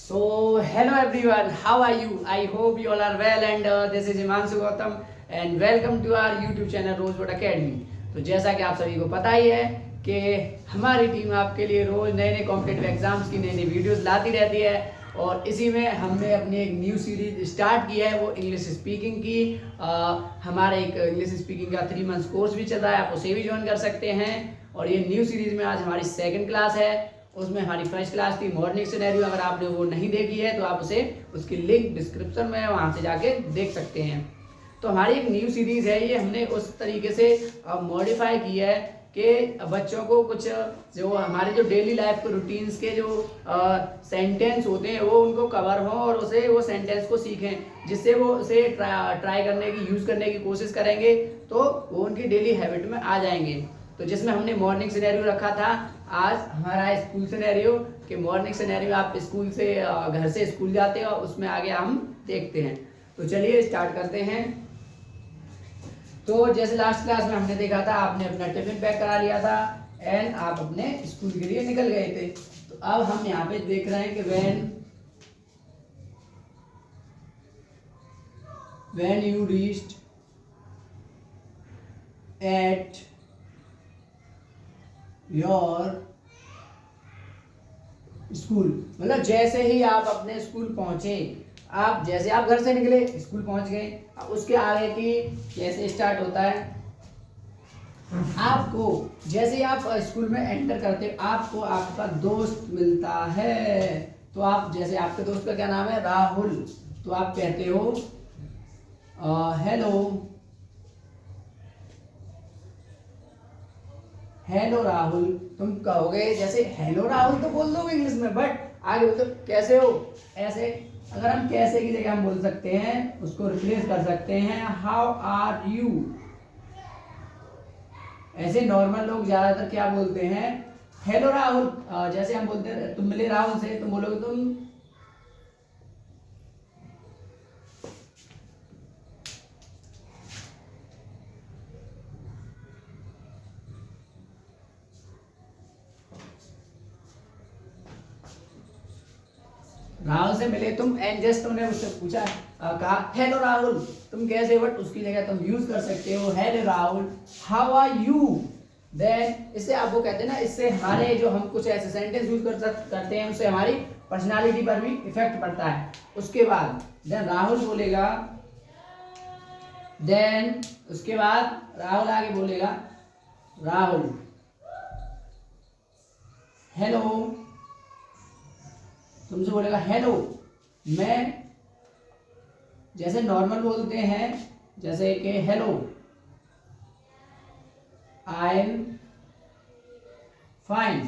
So, hello everyone, how are you? I hope you all are well and this is Himanshu Gautam and welcome to our YouTube channel Rosewood Academy. तो जैसा कि आप सभी को पता ही है कि हमारी टीम आपके लिए रोज नए नए कॉम्पिटेटिव एग्जाम्स की नई नई वीडियोस लाती रहती है और इसी में हमने अपनी एक न्यू सीरीज स्टार्ट की है वो इंग्लिश स्पीकिंग की। हमारा एक इंग्लिश स्पीकिंग का 3 मंथ्स कोर्स भी चल रहा है, आप उसे भी ज्वाइन कर सकते हैं। और ये न्यू सीरीज में आज हमारी सेकंड क्लास है, उसमें हमारी फर्स्ट क्लास थी मॉर्निंग सिनेरियो। अगर आपने वो नहीं देखी है तो आप उसे उसकी लिंक डिस्क्रिप्शन में वहाँ से जाके देख सकते हैं। तो हमारी एक न्यू सीरीज़ है, ये हमने उस तरीके से मॉडिफाई की है कि बच्चों को कुछ जो हमारे जो डेली लाइफ के रूटीन्स के जो सेंटेंस होते हैं वो उनको कवर हो और उसे वो सेंटेंस को सीखें, जिससे वो उसे ट्राई करने की यूज़ करने की कोशिश करेंगे तो वो उनकी डेली हैबिट में आ जाएंगे। तो जिसमें हमने मॉर्निंग सिनेरियो रखा था, आज हमारा स्कूल सिनेरियो कि मॉर्निंग सिनेरियो आप स्कूल से घर से स्कूल जाते हो, उसमें आगे हम देखते हैं। तो चलिए स्टार्ट करते हैं। तो जैसे लास्ट क्लास में हमने देखा था, आपने अपना टिफिन पैक करा लिया था एंड आप अपने स्कूल के लिए निकल गए थे। तो अब हम यहाँ पे देख रहे हैं कि when you reached at your school, मतलब जैसे ही आप अपने स्कूल पहुंचे, आप जैसे आप घर से निकले स्कूल पहुंच गए। अब उसके आगे की कैसे स्टार्ट होता है, आपको जैसे ही आप स्कूल में एंटर करते हो आपको आपका दोस्त मिलता है। तो आप जैसे आपके दोस्त का क्या नाम है, राहुल, तो आप कहते हो हेलो राहुल। तुम कहोगे जैसे हेलो राहुल तो बोल दोगे इंग्लिश में, बट आगे बोलते कैसे हो, ऐसे। अगर हम कैसे की जगह हम बोल सकते हैं, उसको रिप्लेस कर सकते हैं हाउ आर यू। ऐसे नॉर्मल लोग ज्यादातर क्या बोलते हैं, हेलो राहुल। जैसे हम बोलते हैं तुम मिले राहुल से, तुम बोलोगे तुम राहुल से मिले तुम एंड जस्ट तुमने उससे पूछा कहा हेलो राहुल तुम कैसे, बट उसकी जगह तुम यूज कर सकते हो hello Rahul how are you. Then इससे आप वो कहते हैं ना, इससे हमारे जो हम कुछ ऐसे सेंटेंस यूज करते हैं उससे हमारी पर्सनालिटी पर भी इफेक्ट पड़ता है। उसके बाद देन राहुल बोलेगा, देन उसके बाद राहुल आगे बोलेगा राहुल हेलो, तुमसे बोलेगा हेलो। मैं जैसे नॉर्मल बोलते हैं, जैसे कि hello I am fine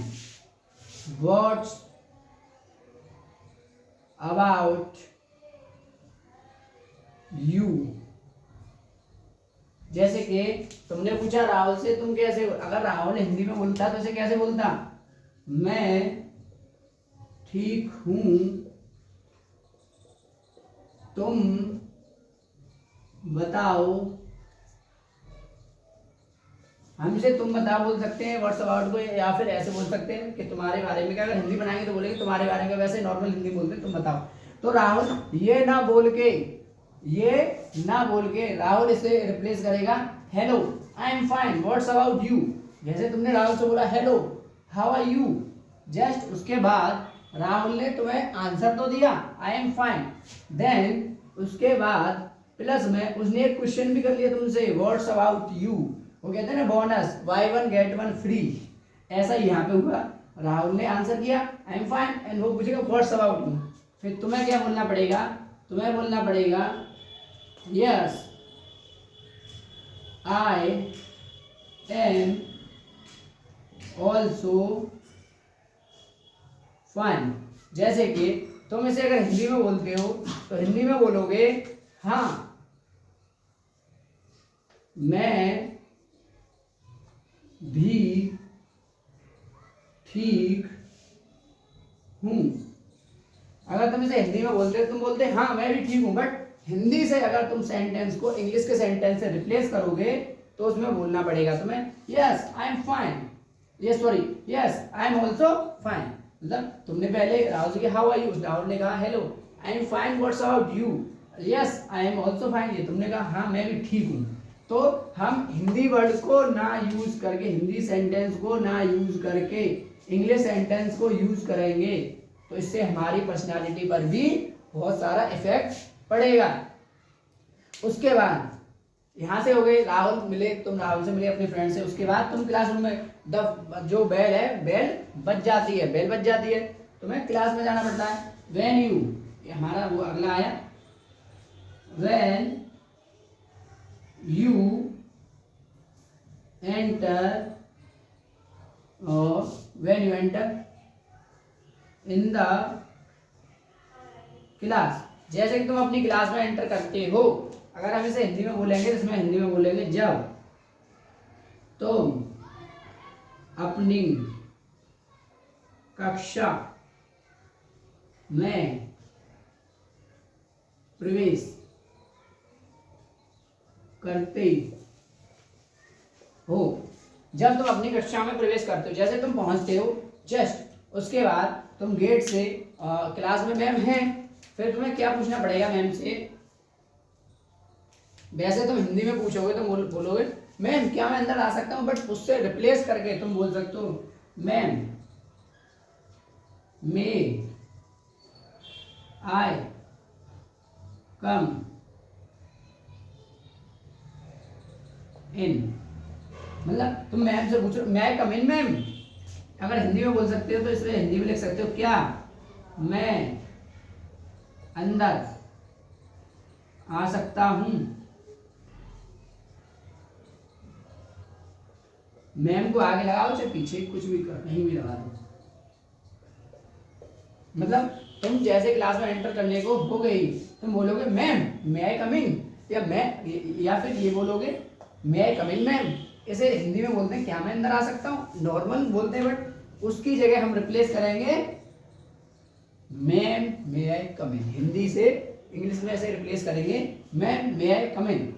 what's about you. जैसे कि तुमने पूछा राहुल से तुम कैसे हो, अगर राहुल हिंदी में बोलता तो इसे कैसे बोलता, मैं ठीक हूं तुम बताओ। हम इसे तुम बताओ बोल सकते हैं व्हाट्स अबाउट को, या फिर ऐसे बोल सकते हैं कि तुम्हारे बारे में। क्या अगर हिंदी बनाएंगे तो बोलेंगे तुम्हारे बारे में, वैसे नॉर्मल हिंदी बोलते हैं तुम बताओ। तो राहुल ये ना बोल के राहुल इसे रिप्लेस करेगा hello I am fine what's about you. जैसे तुमने राहुल से बोला hello how are you, just उसके बाद राहुल ने तुम्हें आंसर तो दिया आई एम फाइन, देन उसके बाद प्लस में उसने एक क्वेश्चन भी कर लिया तुमसे व्हाट्स अबाउट यू। वो कहते हैं ना bonus by one get one free, ऐसा ही यहाँ पे हुआ। राहुल ने आंसर किया आई एम फाइन एंड वो पूछेगा व्हाट्स अबाउट यू। फिर तुम्हें क्या बोलना पड़ेगा, तुम्हें बोलना पड़ेगा yes I am also fine. जैसे कि तुम इसे अगर हिंदी में बोलते हो तो हिंदी में बोलोगे हाँ मैं भी ठीक हूं। अगर तुम इसे हिंदी में बोलते हो तुम बोलते हाँ मैं भी ठीक हूं, बट हिंदी से अगर तुम सेंटेंस को इंग्लिश के सेंटेंस से रिप्लेस करोगे तो उसमें बोलना पड़ेगा तुम्हें yes I am fine, yes sorry yes I am also fine. मतलब तुमने पहले राहुल से हाउ आर यू, राहुल ने कहा hello, I am fine, what's about you, yes I am also fine, ये तुमने कहा हाँ मैं भी ठीक हूँ। तो हम हिंदी वर्ड को ना यूज करके, हिंदी सेंटेंस को ना यूज करके इंग्लिश सेंटेंस को यूज करेंगे, तो इससे हमारी पर्सनालिटी पर भी बहुत सारा इफेक्ट पड़ेगा। उसके बाद यहाँ से हो गए, राहुल मिले, तुम राहुल से मिले अपने फ्रेंड से, उसके बाद तुम क्लासरूम में जो बेल है, बेल बज जाती है, बेल बज जाती है, तुम्हें क्लास में जाना पड़ता है। व्हेन यू, ये हमारा वो अगला आया, when you enter, when you enter in the class, जैसे कि तुम अपनी क्लास में एंटर करते हो, अगर हम इसे हिंदी में बोलेंगे तो इसमें हिंदी में बोलेंगे जब तुम अपनी कक्षा में प्रवेश करते हो, जब तुम अपनी कक्षा में प्रवेश करते हो, जैसे तुम पहुंचते हो जस्ट उसके बाद तुम गेट से क्लास में मैम हैं, फिर तुम्हें क्या पूछना पड़ेगा मैम से, वैसे तुम हिंदी में पूछोगे तो बोलोगे मैम क्या मैं अंदर आ सकता हूँ, बट उससे रिप्लेस करके तुम बोल सकते हो मैम मे आई कम इन, मतलब तुम मैम से पूछो मैं कम इन मैम, अगर हिंदी में बोल सकते हो तो इसमें हिंदी में लिख सकते हो क्या मैं अंदर आ सकता हूँ। मैम को आगे लगाओ चाहे पीछे, कुछ भी कर, कहीं भी लगा दो, मतलब तुम जैसे क्लास में एंटर करने को हो गई, तुम बोलोगे मैम मे आई कम इन, या फिर ये बोलोगे मे आई कम इन मैम, इसे हिंदी में बोलते हैं क्या मैं अंदर आ सकता हूँ, नॉर्मल बोलते हैं, बट उसकी जगह हम रिप्लेस करेंगे मैम मे आई कम इन, हिंदी से इंग्लिश में ऐसे रिप्लेस करेंगे मैम मे आई कम इन,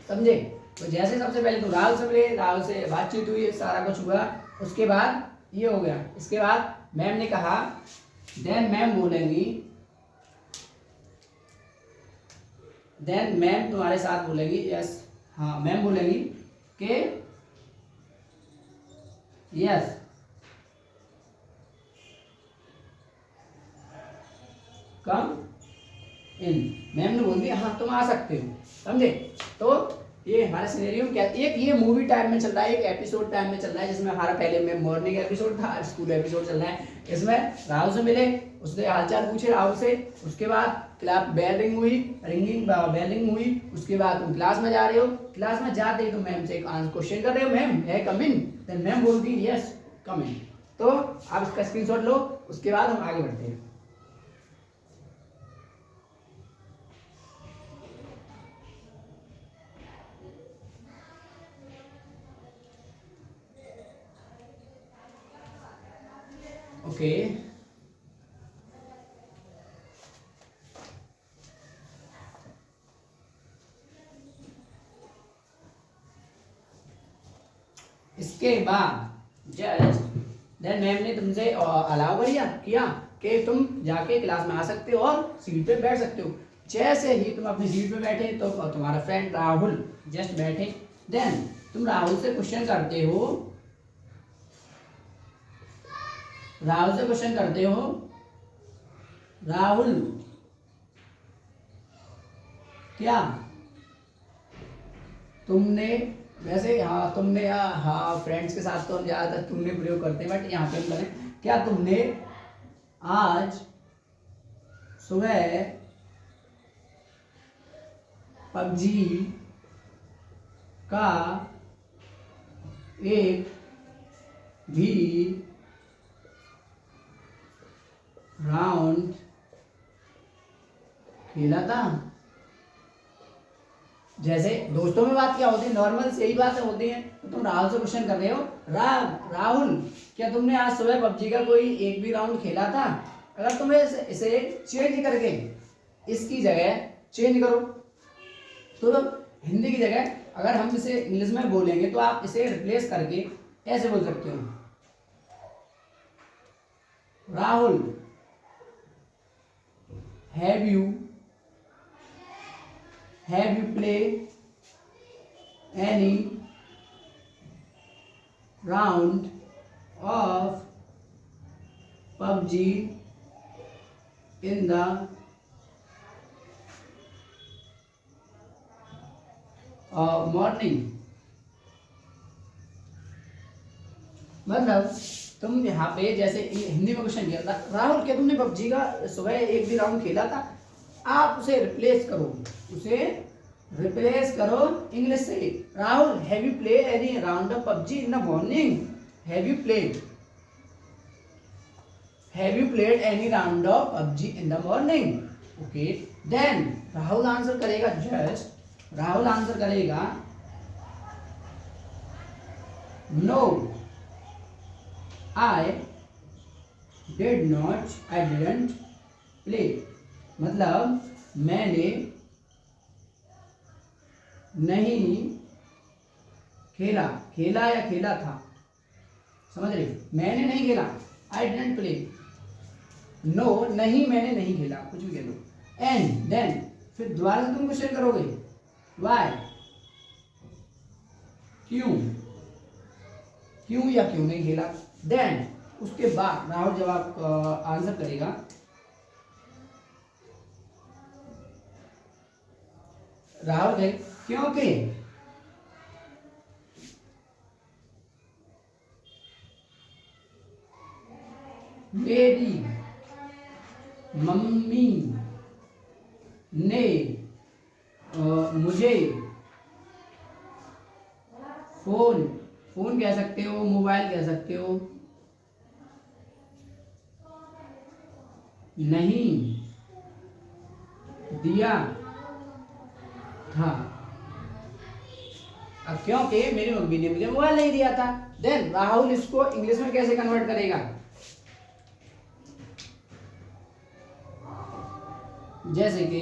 समझे। तो जैसे सबसे पहले तो राहुल से मिले, राहुल से बातचीत हुई, सारा कुछ हुआ, उसके बाद ये हो गया, इसके बाद मैम ने कहा, देन मैम बोलेंगी, देन मैम तुम्हारे साथ बोलेंगी, यस हाँ मैम बोलेंगी कि यस कम इन, मैम ने बोल दिया हाँ तुम आ सकते हो, समझे। तो ये हमारा सिनेरियो क्या, एक ये मूवी टाइम में चल रहा है, एक एपिसोड टाइम में चल रहा है, जिसमें हमारा पहले में मॉर्निंग एपिसोड था, स्कूल एपिसोड चल रहा है। इसमें राहुल से मिले, उसने हालचाल पूछे राहुल से, उसके बाद क्लास बेल रिंग हुई, बेल रिंग हुई, उसके बाद तुम क्लास में जा रहे हो, क्लास में जाते ही तुम मैम से एक क्वेश्चन कर रहे हो मैम है कम इन, देन मैम बोलती यस कम इन। तो आप इसका स्क्रीनशॉट लो, उसके बाद हम आगे बढ़ते हैं। ओके इसके बाद जस्ट देन मैम ने तुमसे अलाउ किया कि तुम जाके क्लास में आ सकते हो और सीट पे बैठ सकते हो। जैसे ही तुम अपनी सीट पे बैठे तो तुम्हारा फ्रेंड राहुल जस्ट बैठे, देन तुम राहुल से क्वेश्चन करते हो, राहुल से क्वेश्चन करते हो राहुल क्या तुमने, वैसे हाँ तुमने, हाँ फ्रेंड्स के साथ तो हम ज़्यादातर तुमने प्रयोग करते हैं, बट यहाँ पे हम करें क्या तुमने आज सुबह पबजी का एक भी राउंड खेला था। जैसे दोस्तों में बात क्या होती है, नॉर्मल से यही बातें होती हैं, तो तुम राहुल से क्वेश्चन कर रहे हो राहुल क्या तुमने आज सुबह पबजी का कोई एक भी राउंड खेला था। अगर तुम्हें इसे चेंज करके इसकी जगह चेंज करो, तो हिंदी की जगह अगर हम इसे इंग्लिश में बोलेंगे तो आप इसे रिप्लेस करके ऐसे बोल सकते हो Rahul, have you play any round of PUBG in the morning. मतलब तुम यहाँ पे जैसे हिंदी में क्वेश्चन किया था, राहुल क्या तुमने पबजी का सुबह एक भी राउंड खेला था? आप उसे रिप्लेस करो इंग्लिश से। Rahul, have you play any round of PUBG in the morning? Have you played any round of PUBG in the morning? Okay, then Rahul answer करेगा नो, आई डिडंट प्ले। मतलब मैंने नहीं खेला या खेला था, समझ रहे? मैंने नहीं खेला, आई डिडंट प्ले। नो, नहीं मैंने नहीं खेला, कुछ भी कह लो। एंड देन फिर दोबारा से तुम क्वेश्चन करोगे, वाई, क्यों या क्यों नहीं खेला। देन उसके बाद राहुल जवाब आंसर करेगा, राहुल कहे क्योंकि मेरी मम्मी ने मुझे फोन कह सकते हो, मोबाइल कह सकते हो, नहीं दिया था। अब क्योंकि मेरी मम्मी ने मुझे मोबाइल नहीं दिया था। देन राहुल इसको इंग्लिश में कैसे कन्वर्ट करेगा? जैसे कि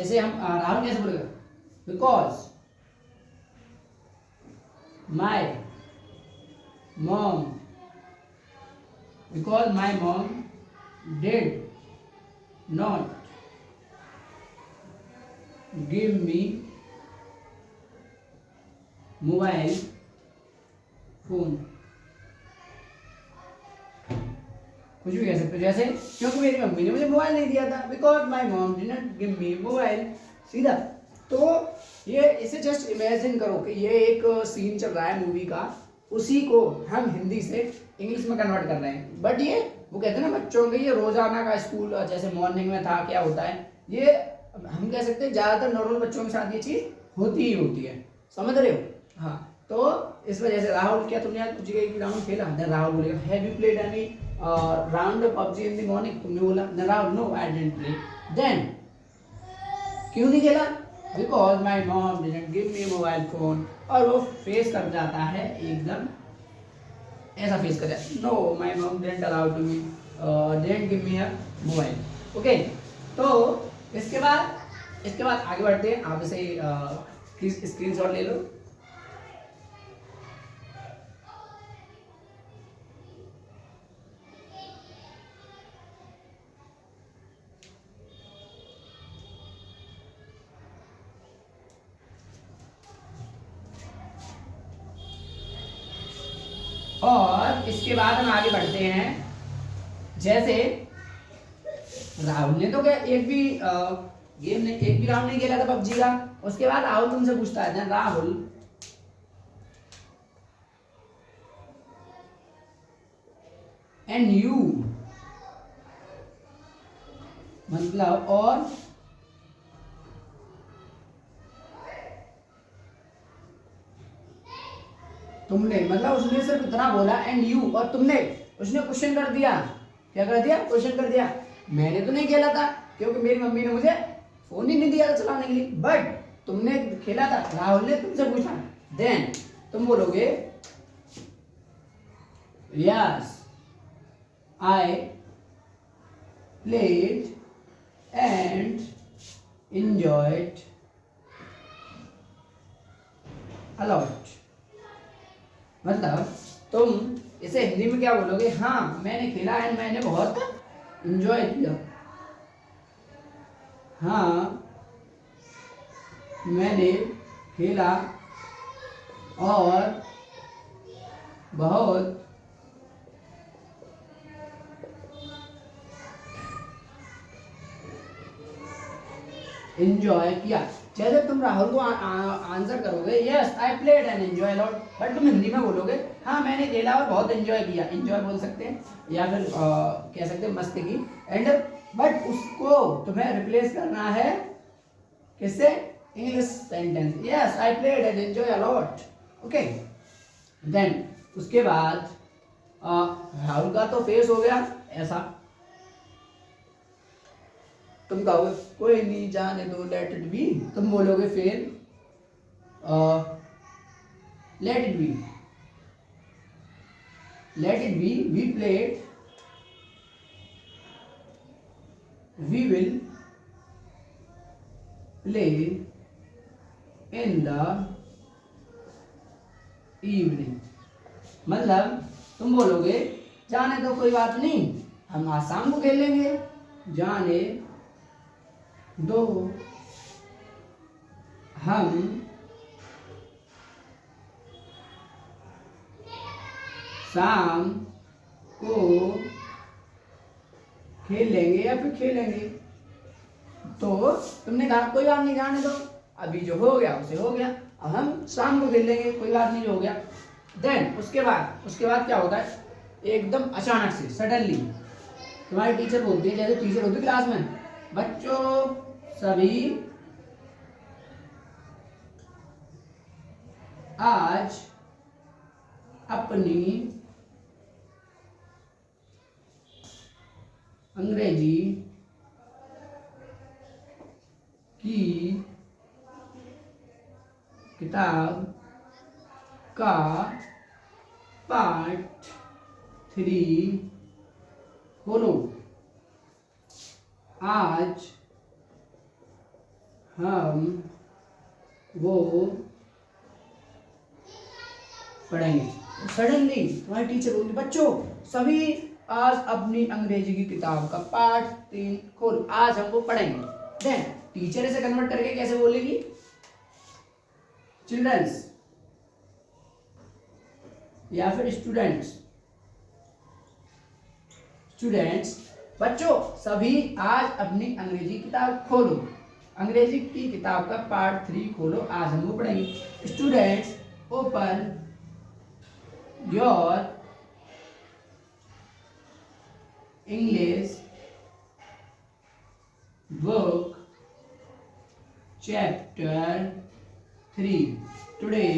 ऐसे हम राहुल कैसे बोलेगा? Because my mom did not give me mobile phone. कुछ भी कह सकते हो, जैसे क्योंकि मेरी मम्मी ने मुझे मोबाइल नहीं दिया था, because my mom did not give me mobile. सीधा। तो ये इसे जस्ट इमेजिन करो कि ये एक सीन चल रहा है मूवी का, उसी को हम हिंदी से इंग्लिश में कन्वर्ट कर रहे हैं। बट ये वो कहते हैं ना बच्चों के ये रोजाना का स्कूल, जैसे मॉर्निंग में था क्या होता है, ये हम कह सकते हैं ज्यादातर नॉर्मल बच्चों के साथ ये चीज होती ही होती है, समझ रहे हो? हाँ, तो इस वजह से राहुल, क्या तुमने आज पबजी का एक राउंड खेला? देन राहुल बोलेगा have you played any round of PUBG in the morning? तुमने बोला Rahul no I didn't play. Then क्यों नहीं खेला? Because my mom didn't give me mobile phone. और वो फेस कर जाता है एकदम ऐसा फेस कर जाता है, no my mom didn't allow to me didn't give me a mobile. Okay, तो इसके बाद आगे बढ़ते हैं। आप इसे स्क्रीनशॉट ले लो। और इसके बाद हम आगे बढ़ते हैं। जैसे राहुल ने तो क्या एक भी राउंड नहीं खेला था पबजी का। उसके बाद राहुल तुमसे पूछता है, राहुल एंड यू, मतलब और तुमने, मतलब उसने सिर्फ इतना बोला एंड यू, और तुमने, उसने क्वेश्चन कर दिया। क्या कर दिया? क्वेश्चन कर दिया। मैंने तो नहीं खेला था क्योंकि मेरी मम्मी ने मुझे फोन ही नहीं दिया था चलाने के लिए, बट तुमने खेला था, राहुल ने तुमसे पूछा। देन तुम बोलोगे yes I played and enjoyed a lot। मतलब तुम इसे हिंदी में क्या बोलोगे? हाँ मैंने खेला एंड मैंने बहुत एंजॉय किया। हाँ मैंने खेला और बहुत एंजॉय किया। जैसे तुम राहुल को आंसर करोगे yes I played and enjoy lot, but तुम हिंदी में बोलोगे हाँ मैंने खेला और बहुत एंजॉय किया। एंजॉय बोल सकते हैं या फिर कह सकते हैं मस्ती की। एंड बट उसको तुम्हें रिप्लेस करना है किससे? English sentence. Yes I played and enjoy a lot. Okay then उसके बाद राहुल का तो फेस हो गया ऐसा। तुम कहोगे कोई नहीं जाने दो लेट इट बी, तुम बोलोगे फिर let it be. Let it be, we played, we will play in the evening. मतलब तुम बोलोगे जाने दो कोई बात नहीं, हम आज शाम को खेल लेंगे। जाने दो हम शाम को खेल लेंगे या फिर खेलेंगे। तो तुमने कहा कोई बात नहीं जाने दो, अभी जो हो गया उसे हो गया, अब हम शाम को खेल लेंगे, कोई बात नहीं जो हो गया। देन उसके बाद क्या होता है? एकदम अचानक से सडनली तुम्हारी टीचर बोलती है, जैसे टीचर होती है क्लास में, बच्चों सभी आज अपनी अंग्रेजी की किताब का पार्ट 3 खोलो। आज हम वो पढ़ेंगे। सडनली तुम्हारी टीचर बोलती बच्चों सभी आज अपनी अंग्रेजी की किताब का पार्ट 3 खोलो, आज हम वो पढ़ेंगे। देन टीचर इसे कन्वर्ट करके कैसे बोलेगी? चिल्ड्रंस या फिर स्टूडेंट्स। स्टूडेंट्स बच्चों सभी आज अपनी अंग्रेजी किताब खोलो, अंग्रेजी की किताब का पार्ट 3 खोलो, आज हम वो पढ़ेंगे। Students open your English book chapter 3 today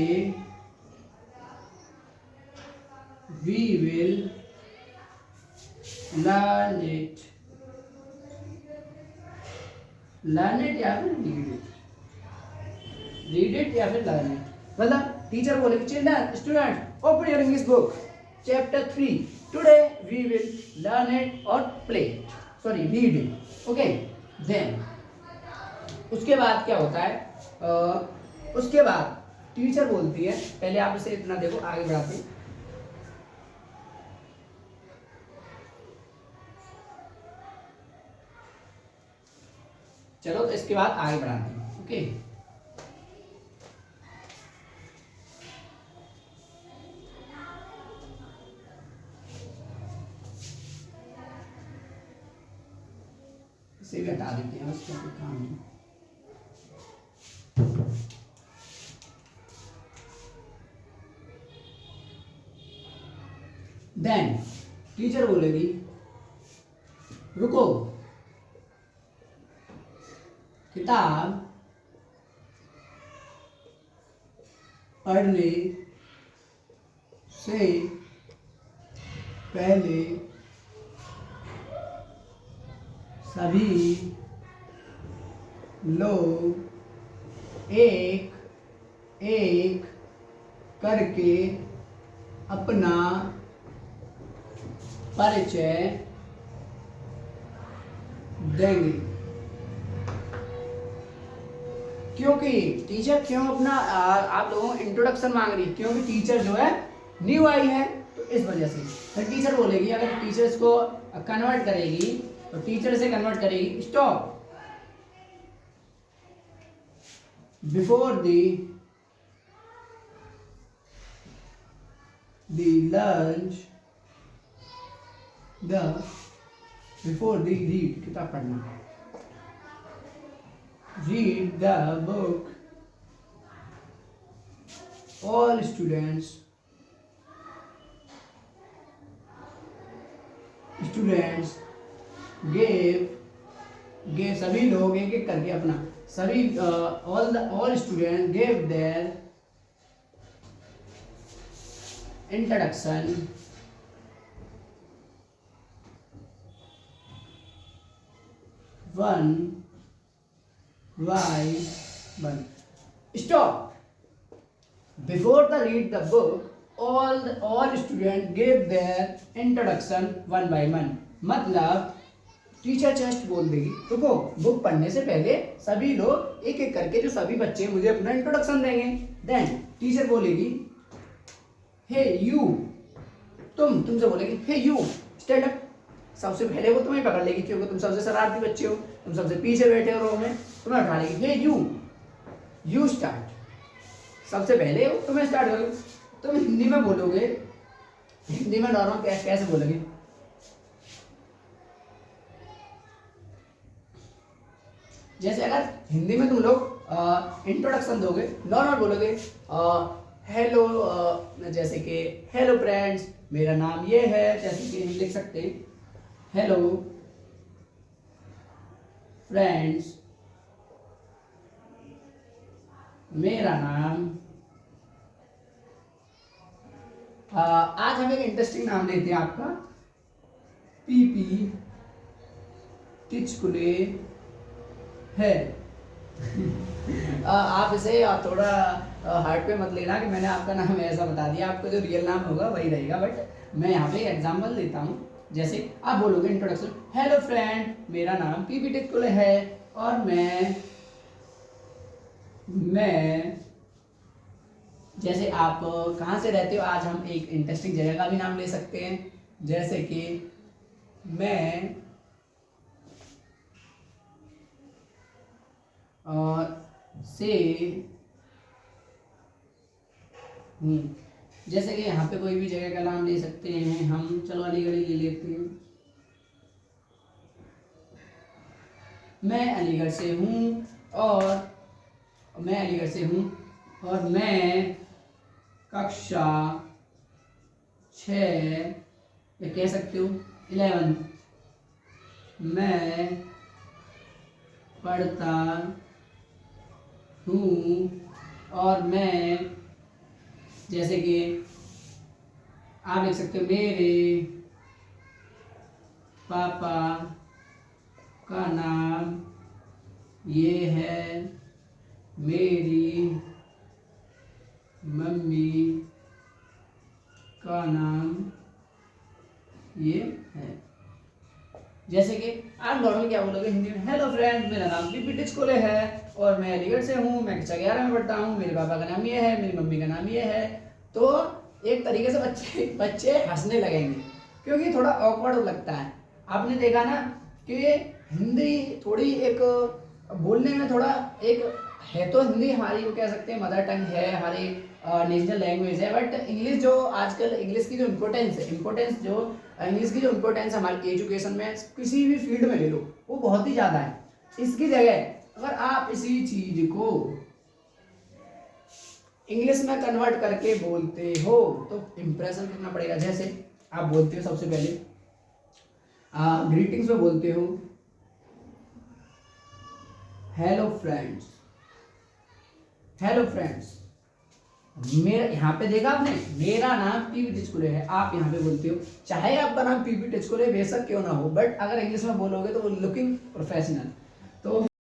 we will learn it या फिर read it या फिर learn it। मतलब टीचर बोलेगी children student open your English book chapter 3 today we will learn it और play sorry read it. Okay then उसके बाद क्या होता है? उसके बाद टीचर बोलती है, पहले आप इसे इतना देखो आगे बढ़ाते हैं। चलो तो इसके बाद आगे बढ़ाते हैं। ओके इसे भी हटा देते हैं, उसका कोई काम नहीं। देन टीचर बोलेगी रुको, किताब पढ़ने से पहले सभी लोग एक एक करके अपना परिचय देंगे। क्योंकि टीचर क्यों अपना आप लोगों को इंट्रोडक्शन मांग रही है? क्योंकि टीचर जो है न्यू आई है तो इस वजह से। फिर टीचर बोलेगी, अगर टीचर्स को कन्वर्ट करेगी तो टीचर से कन्वर्ट करेगी stop before the lunch before the read, किताब पढ़ना, read the book, all students gave सभी लोग एक एक करके अपना, सभी all students gave their introduction one by one. Stop. Before the read the book, all students gave their introduction one by one. मतलब टीचर जस्ट बोल देगी, रुको, बुक पढ़ने से पहले सभी लोग एक एक करके, जो सभी बच्चे मुझे अपना इंट्रोडक्शन देंगे। देन टीचर बोलेगी हे यू, तुमसे बोलेगी हे यू स्टैंड अप। सबसे पहले वो तुम्हें पकड़ लेगी क्योंकि तुम सबसे शरारती बच्चे हो, तुम सबसे पीछे बैठे हो रो में, तुम्हें उठा लेगी। हे यू स्टार्ट। सबसे पहले वो तुम्हें स्टार्ट करोगे। तुम हिंदी में बोलोगे, हिंदी में नॉर्मल कैसे बोलोगे? जैसे अगर हिंदी में तुम लोग इंट्रोडक्शन दोगे, नॉर्मल बोलोगे हेलो, जैसे कि हेलो फ्रेंड्स, मेरा नाम ये है, जैसे कि हम लिख सकते हैं हेलो फ्रेंड्स, मेरा नाम। आज हम एक इंटरेस्टिंग नाम लेते हैं आपका, पीपी टिचकुले है। आप इसे थोड़ा हार्ट पे मत लेना कि मैंने आपका नाम ऐसा बता दिया, आपका जो रियल नाम होगा वही रहेगा, बट मैं यहाँ पे एग्जांपल देता हूँ। जैसे आप बोलोगे इंट्रोडक्शन, हेलो फ्रेंड, मेरा नाम पीपी टिचकुले है और मैं जैसे आप कहाँ से रहते हो, आज हम एक इंटरेस्टिंग जगह का भी नाम ले सकते हैं, जैसे कि मैं से जैसे कि यहाँ पे कोई भी जगह का नाम ले सकते हैं हम, चलो अलीगढ़ ले लेते हैं। मैं अलीगढ़ से हूँ और मैं कक्षा 6 या कह सकते हो 11 मैं पढ़ता हूँ, और मैं, जैसे कि आप लिख सकते हो मेरे पापा का नाम ये है, मेरी मम्मी का नाम ये है। जैसे कि आप नॉर्मल क्या बोलोगे हिंदी में, हेलो फ्रेंड, मेरा नाम पीपी टिचकुले है और मैं अलीगढ़ से हूँ, मैं कक्षा 11 में पढ़ता हूँ, मेरे पापा का नाम ये है, मेरी मम्मी का नाम ये है। तो एक तरीके से बच्चे हंसने लगेंगे क्योंकि थोड़ा ऑकवर्ड लगता है। आपने देखा ना कि हिंदी थोड़ी एक बोलने में थोड़ा एक है, तो हिंदी हमारी वो कह सकते हैं मदर टंग है, हमारी नेशनल लैंग्वेज है, बट इंग्लिश जो आजकल इंग्लिश की जो इंग्लिश की जो इम्पोर्टेंस हमारी एजुकेशन में किसी भी फील्ड में ले लो वो बहुत ही ज़्यादा है। इसकी जगह अगर आप इसी चीज को इंग्लिश में कन्वर्ट करके बोलते हो तो इंप्रेशन कितना पड़ेगा। जैसे आप बोलते हो सबसे पहले ग्रीटिंग्स में बोलते हो हेलो फ्रेंड्स, मेरा यहाँ पे देखा आपने, मेरा नाम पीपी टिचकुले है, आप यहाँ पे बोलते हो, चाहे आपका नाम पीपी टिचकुले बेशक क्यों ना हो, बट अगर इंग्लिश में बोलोगे तो वो लुकिंग प्रोफेशनल।